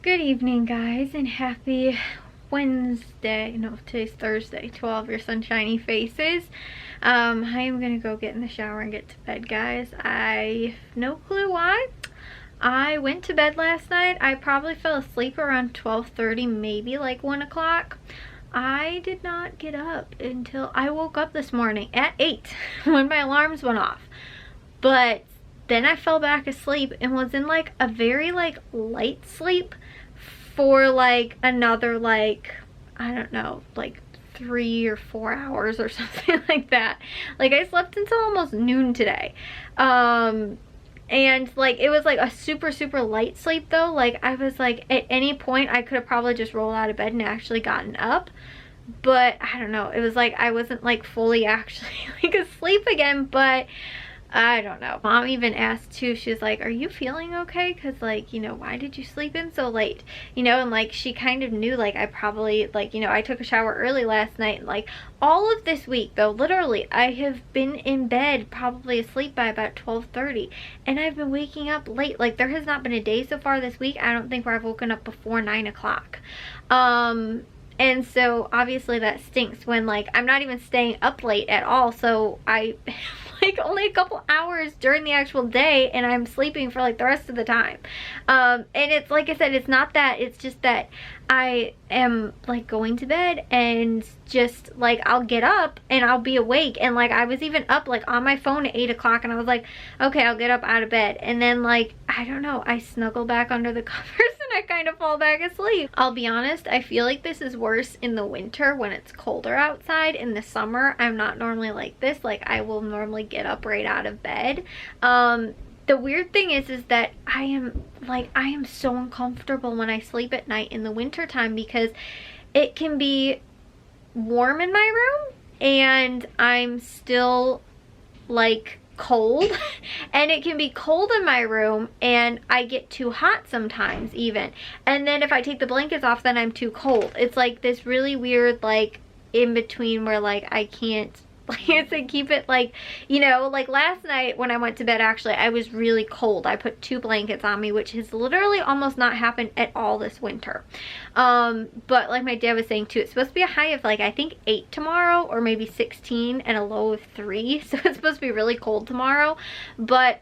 Good evening, guys, and happy Wednesday. No, today's Thursday to all of your sunshiny faces. I am gonna go get in the shower and get to bed, guys. I have no clue why. I went to bed last night. I probably fell asleep around 12:30, maybe like 1 o'clock. I did not get up until I woke up this morning at 8 when my alarms went off. But then I fell back asleep and was in like a very light sleep for like another I don't know, like 3 or 4 hours or something like that. Like I slept until almost noon today. And like it was like a super light sleep though. Like I was like at any point I could have probably just rolled out of bed and actually gotten up. But I don't know, it was like I wasn't like fully actually like asleep again, but I don't know. Mom even asked too, she was like, are you feeling okay? Because like, you know, why did you sleep in so late? You know, and like she kind of knew like I probably like, you know, I took a shower early last night. And like all of this week though, literally I have been in bed probably asleep by about 12:30, and I've been waking up late. Like there has not been a day so far this week, I don't think, where I've woken up before 9 o'clock. And so obviously that stinks when like I'm not even staying up late at all, so I like only a couple hours during the actual day and I'm sleeping for like the rest of the time. And it's like I said, it's not that, it's just that I am like going to bed and just like I'll get up and I'll be awake, and like I was even up like on my phone at 8 o'clock and I was like, okay, I'll get up out of bed, and then like I don't know, I snuggle back under the covers and I kind of fall back asleep. I'll be honest, I feel like this is worse in the winter when it's colder outside. In the summer I'm not normally like this. Like I will normally get up right out of bed. The weird thing is that I am so uncomfortable when I sleep at night in the winter time, because it can be warm in my room and I'm still like cold and it can be cold in my room and I get too hot sometimes even, and then if I take the blankets off then I'm too cold. It's like this really weird like in between where like I can't like to keep it like, you know, like last night when I went to bed, actually I was really cold. I put 2 blankets on me, which has literally almost not happened at all this winter. But like my dad was saying too, it's supposed to be a high of like I think 8 tomorrow or maybe 16 and a low of 3, so it's supposed to be really cold tomorrow. But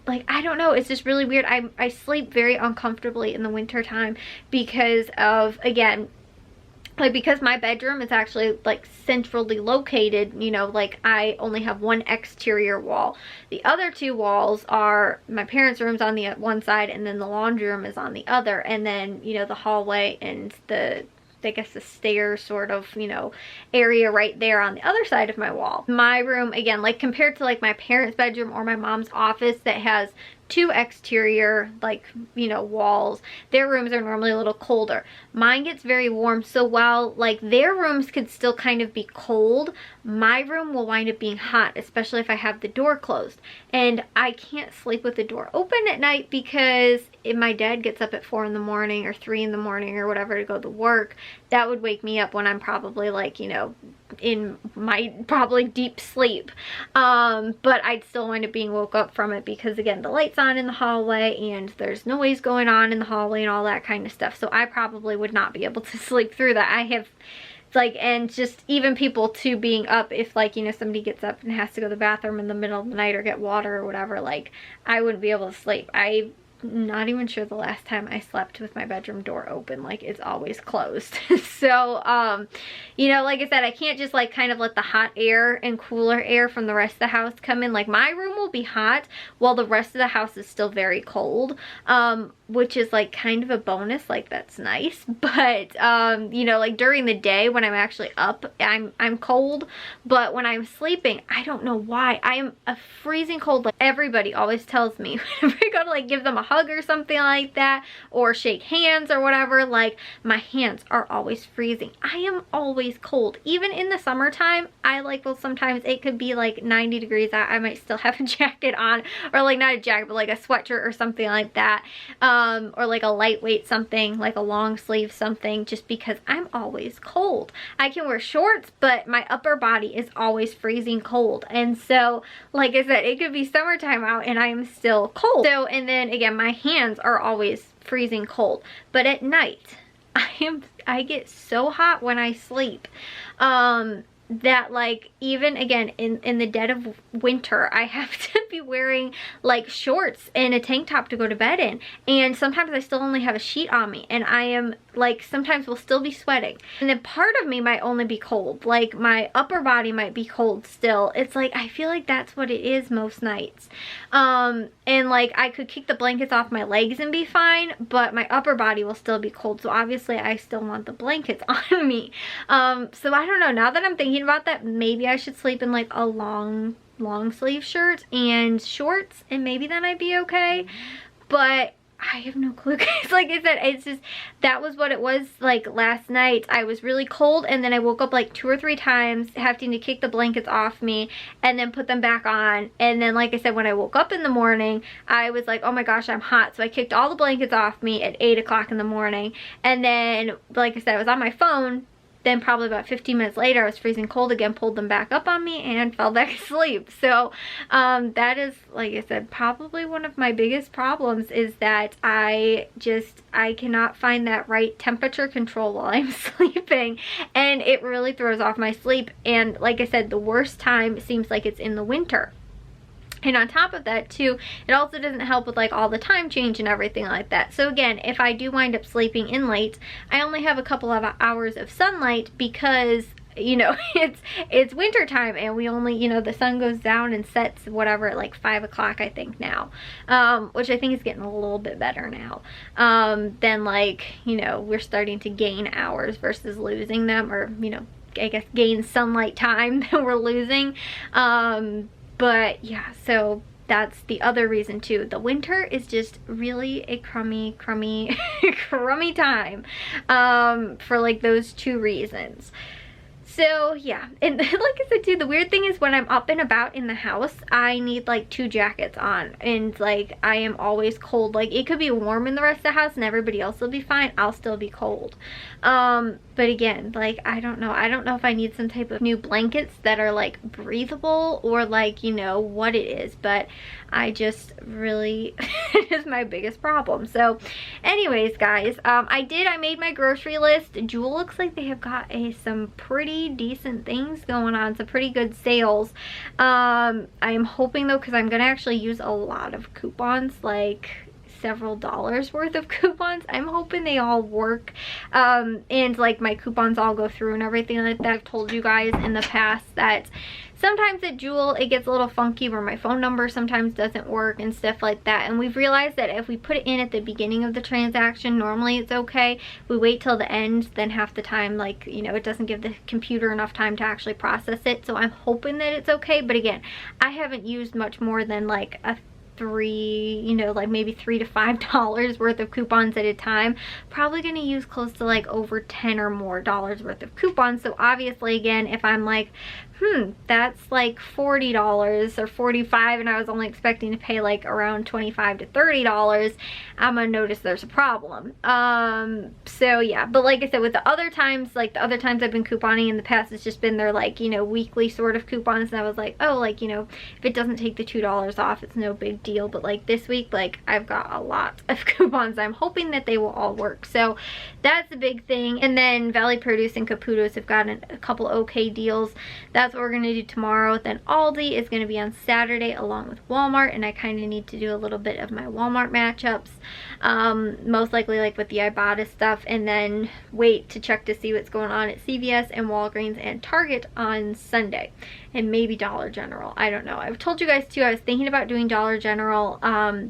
like I don't know, it's just really weird. I sleep very uncomfortably in the winter time because of, again, like because my bedroom is actually like centrally located, you know, like I only have one exterior wall. The other 2 walls are my parents' rooms on the one side, and then the laundry room is on the other, and then, you know, the hallway and the, I guess the stairs sort of, you know, area right there on the other side of my wall. My room, again, like compared to like my parents' bedroom or my mom's office that has 2 exterior like, you know, walls, their rooms are normally a little colder. Mine gets very warm, so while like their rooms could still kind of be cold, my room will wind up being hot, especially if I have the door closed. And I can't sleep with the door open at night because if my dad gets up at 4 in the morning or 3 in the morning or whatever to go to work, that would wake me up when I'm probably like, you know, in my probably deep sleep. But I'd still wind up being woke up from it because, again, the light's on in the hallway and there's noise going on in the hallway and all that kind of stuff. So I probably would not be able to sleep through that. I have like, and just even people too being up, if like, you know, somebody gets up and has to go to the bathroom in the middle of the night or get water or whatever, like I wouldn't be able to sleep. I'm not even sure the last time I slept with my bedroom door open. Like it's always closed. So you know, like I said, I can't just like kind of let the hot air and cooler air from the rest of the house come in. Like my room will be hot while the rest of the house is still very cold, which is like kind of a bonus. Like that's nice. But you know, like during the day when I'm actually up, I'm cold, but when I'm sleeping, I don't know why, I am a freezing cold. Like everybody always tells me whenever I go to like give them a hug or something like that, or shake hands or whatever, like my hands are always freezing. I am always cold. Even in the summertime, I like, well, sometimes it could be like 90 degrees out, I might still have a jacket on, or like not a jacket, but like a sweatshirt or something like that, or like a lightweight something, like a long sleeve something, just because I'm always cold. I can wear shorts, but my upper body is always freezing cold. And so, like I said, it could be summertime out and I am still cold. So, and then again, my hands are always freezing cold, but at night I get so hot when I sleep that like even again in the dead of winter I have to be wearing like shorts and a tank top to go to bed in, and sometimes I still only have a sheet on me, and I am like sometimes will still be sweating, and then part of me might only be cold, like my upper body might be cold still. It's like I feel like that's what it is most nights, and like I could kick the blankets off my legs and be fine, but my upper body will still be cold, so obviously I still want the blankets on me. So I don't know, now that I'm thinking about that, maybe I should sleep in like a long sleeve shirt and shorts, and maybe then I'd be okay, but I have no clue, guys. Like I said, it's just, that was what it was like last night. I was really cold, and then I woke up like 2 or 3 times having to kick the blankets off me and then put them back on, and then like I said, when I woke up in the morning, I was like, oh my gosh, I'm hot, so I kicked all the blankets off me at 8 o'clock in the morning, and then like I said, I was on my phone. Then probably about 15 minutes later, I was freezing cold again, pulled them back up on me, and fell back asleep. So that is, like I said, probably one of my biggest problems, is that I cannot find that right temperature control while I'm sleeping, and it really throws off my sleep. And like I said, the worst time seems like it's in the winter. And on top of that too, it also doesn't help with like all the time change and everything like that. So again, if I do wind up sleeping in late, I only have a couple of hours of sunlight, because you know, it's winter time, and we only, you know, the sun goes down and sets whatever at like 5 o'clock I think now, which I think is getting a little bit better now. Then like, you know, we're starting to gain hours versus losing them, or you know, I guess gain sunlight time that we're losing. But yeah, so that's the other reason too. The winter is just really a crummy time for like those 2 reasons. So yeah, and like I said too, the weird thing is when I'm up and about in the house, I need like 2 jackets on, and like I am always cold. Like it could be warm in the rest of the house and everybody else will be fine, I'll still be cold. But again, like I don't know if I need some type of new blankets that are like breathable, or like, you know, what it is, but I just really it is my biggest problem. So anyways guys, I made my grocery list. Jewel looks like they have got some pretty decent things going on, some pretty good sales. I am hoping though, because I'm gonna actually use a lot of coupons, like several dollars worth of coupons. I'm hoping they all work, and like my coupons all go through and everything like that. I've told you guys in the past that sometimes at Jewel it gets a little funky where my phone number sometimes doesn't work and stuff like that, and we've realized that if we put it in at the beginning of the transaction, normally it's okay. If we wait till the end, then half the time, like, you know, it doesn't give the computer enough time to actually process it. So I'm hoping that it's okay, but again, I haven't used much more than like a you know, like maybe $3 to $5 worth of coupons at a time. Probably gonna use close to like over 10 or more dollars worth of coupons. So obviously again, if I'm like, that's like $40 or $45, and I was only expecting to pay like around $25 to $30, I'm gonna notice there's a problem. So yeah, but like I said, with the other times, like the other times I've been couponing in the past, it's just been their like, you know, weekly sort of coupons, and I was like, oh, like, you know, if it doesn't take the $2 off, it's no big deal. But like this week, like I've got a lot of coupons. I'm hoping that they will all work. So that's a big thing. And then Valley Produce and Caputo's have gotten a couple okay deals. That's what we're gonna do tomorrow. Then Aldi is gonna be on Saturday along with Walmart, and I kind of need to do a little bit of my Walmart matchups, most likely like with the Ibotta stuff, and then wait to check to see what's going on at CVS and Walgreens and Target on Sunday, and maybe Dollar General. I don't know. I've told you guys too, I was thinking about doing Dollar General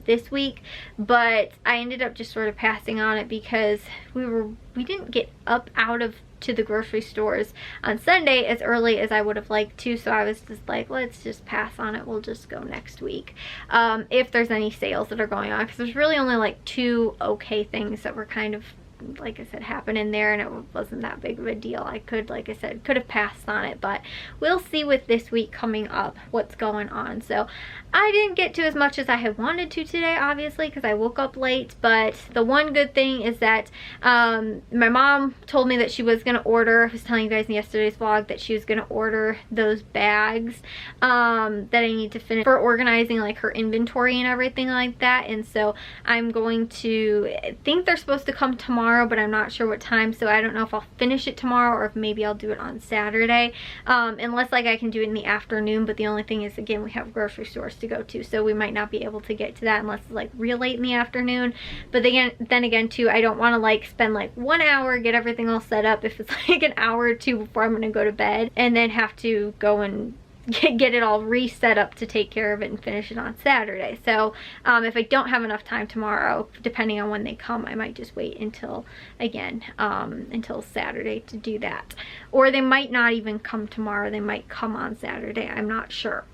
this week, but I ended up just sort of passing on it because we didn't get up out of to the grocery stores on Sunday as early as I would have liked to, so I was just like, let's just pass on it. We'll just go next week if there's any sales that are going on, because there's really only like 2 okay things that we're kind of like I said, happen in there, and it wasn't that big of a deal. I could, like I said, could have passed on it, but we'll see with this week coming up what's going on. So I didn't get to as much as I had wanted to today, obviously, because I woke up late, but the one good thing is that my mom told me that she was going to order, I was telling you guys in yesterday's vlog that she was going to order those bags that I need to finish for organizing like her inventory and everything like that. And so I'm going to, I think they're supposed to come tomorrow, but I'm not sure what time, so I don't know if I'll finish it tomorrow or if maybe I'll do it on Saturday, unless like I can do it in the afternoon. But the only thing is, again, we have grocery stores to go to, so we might not be able to get to that unless it's like real late in the afternoon. But then again too, I don't want to like spend like 1 hour, get everything all set up if it's like an hour or two before I'm going to go to bed, and then have to go and get it all reset up to take care of it and finish it on Saturday. So if I don't have enough time tomorrow, depending on when they come, I might just wait until, again, until Saturday to do that. Or they might not even come tomorrow, they might come on Saturday, I'm not sure.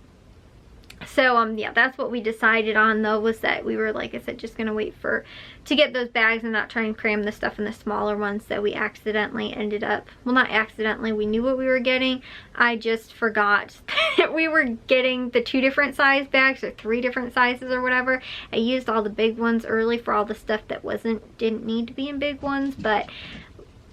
So yeah, that's what we decided on though, was that we were, like I said, just gonna wait to get those bags and not try and cram the stuff in the smaller ones that we accidentally ended up, well, not accidentally, we knew what we were getting, I just forgot that we were getting the 2 different size bags, or 3 different sizes or whatever. I used all the big ones early for all the stuff that didn't need to be in big ones, but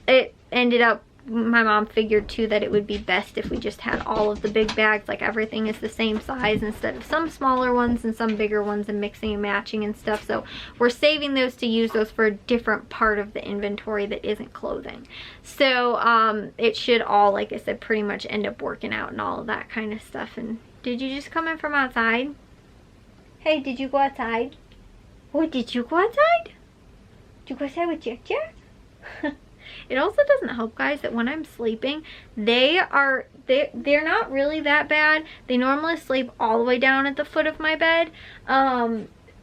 it ended up, my mom figured too that it would be best if we just had all of the big bags, like everything is the same size, instead of some smaller ones and some bigger ones and mixing and matching and stuff. So we're saving those to use those for a different part of the inventory that isn't clothing. So it should all, like I said, pretty much end up working out and all of that kind of stuff. And did you just come in from outside? Hey, did you go outside? What, did you go outside? Did you go outside with Jack Jack? It also doesn't help, guys, that when I'm sleeping, they're not really that bad. They normally sleep all the way down at the foot of my bed.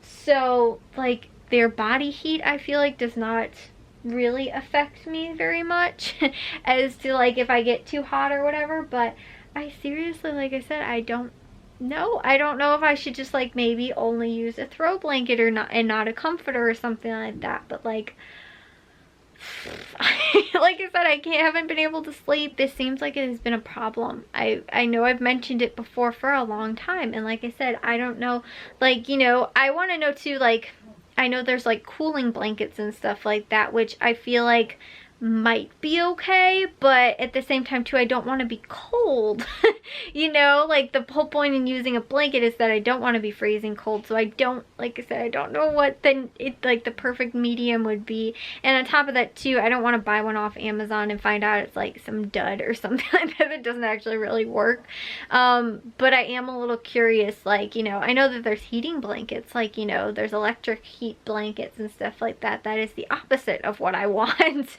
So like their body heat, I feel like, does not really affect me very much as to like if I get too hot or whatever. But I seriously, like I said, I don't know if I should just like maybe only use a throw blanket or not, and not a comforter or something like that. But like like I said, I haven't been able to sleep. This seems like it has been a problem. I know I've mentioned it before for a long time, and like I said, I don't know, like, you know, I want to know too, like, I know there's like cooling blankets and stuff like that, which I feel like might be okay, but at the same time too, I don't want to be cold. You know, like the whole point in using a blanket is that I don't want to be freezing cold. So I don't, like I said, I don't know what then like the perfect medium would be. And on top of that too, I don't want to buy one off Amazon and find out it's like some dud or something like that doesn't actually really work. But I am a little curious, like, you know, I know that there's heating blankets, like, you know, there's electric heat blankets and stuff like that. That is the opposite of what I want.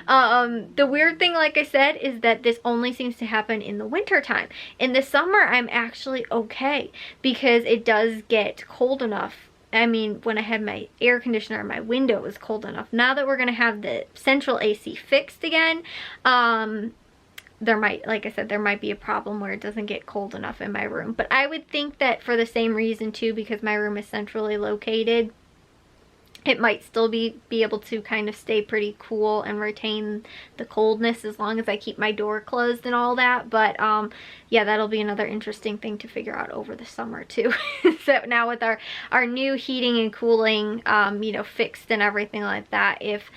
The weird thing, like I said, is that this only seems to happen in the winter time. In the summer, I'm actually okay because it does get cold enough. I mean, when I had my air conditioner, my window was cold enough. Now that we're going to have the central AC fixed again, there might, like I said, there might be a problem where it doesn't get cold enough in my room. But I would think that for the same reason too, because my room is centrally located, it might still be able to kind of stay pretty cool and retain the coldness as long as I keep my door closed and all that. But yeah, that'll be another interesting thing to figure out over the summer too. So now with our new heating and cooling, you know, fixed and everything like that, if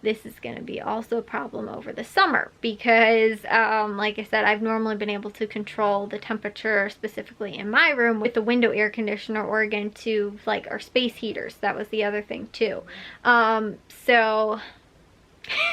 this is going to be also a problem over the summer, because like I said, I've normally been able to control the temperature specifically in my room with the window air conditioner, or again to like our space heaters. That was the other thing too. So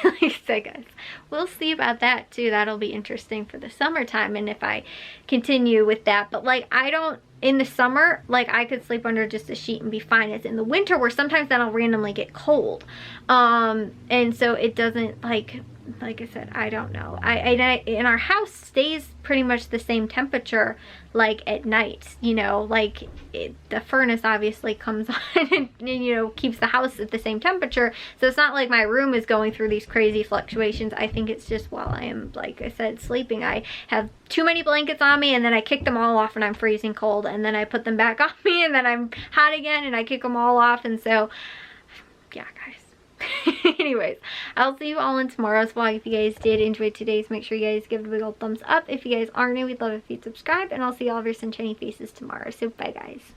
like I said, guys, we'll see about that too. That'll be interesting for the summertime, and if I continue with that. But like, I don't, in the summer, like I could sleep under just a sheet and be fine. It's in the winter where sometimes then I'll randomly get cold. And so it doesn't, like I said, I don't know. And our house stays pretty much the same temperature like at night, you know, like the furnace obviously comes on and, you know, keeps the house at the same temperature. So it's not like my room is going through these crazy fluctuations. I think it's just while I am, like I said, sleeping, I have too many blankets on me, and then I kick them all off and I'm freezing cold, and then I put them back on me and then I'm hot again and I kick them all off. And so yeah, guys. Anyways, I'll see you all in tomorrow's vlog. If you guys did enjoy today's, make sure you guys give it a big old thumbs up. If you guys are new, we'd love if you'd subscribe, and I'll see all of your sunshiny faces tomorrow. So bye guys.